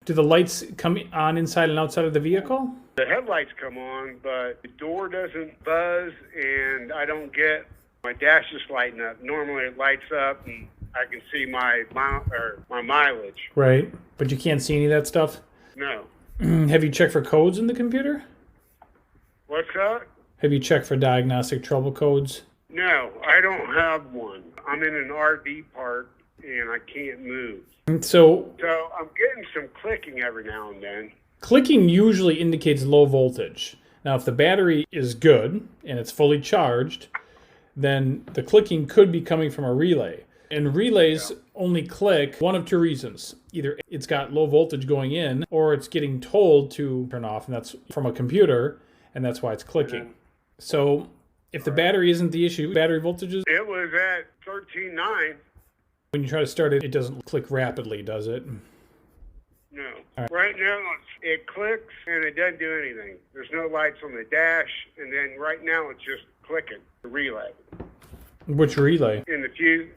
Do the lights come on inside and outside of the vehicle? The headlights come on, but the door doesn't buzz, and I don't get my dash is lighting up. Normally it lights up, and I can see my mileage. Right. But you can't see any of that stuff? No. Have you checked for codes in the computer? What's that? Have you checked for diagnostic trouble codes? No, I don't have one. I'm in an RV park, and I can't move. So I'm getting some clicking every now and then. clicking usually indicates low voltage. Now, if the battery is good and it's fully charged, then the clicking could be coming from a relay. And relays only click one of two reasons. Either it's got low voltage going in, or it's getting told to turn off, and that's from a computer, and that's why it's clicking. So if the battery isn't the issue, battery voltages, It was at 13.9. when you try to start it, it doesn't click rapidly, does it? No. Right now, it clicks, and it doesn't do anything. There's no lights on the dash, and then right now it's just clicking, the relay. Which relay? In the fuse,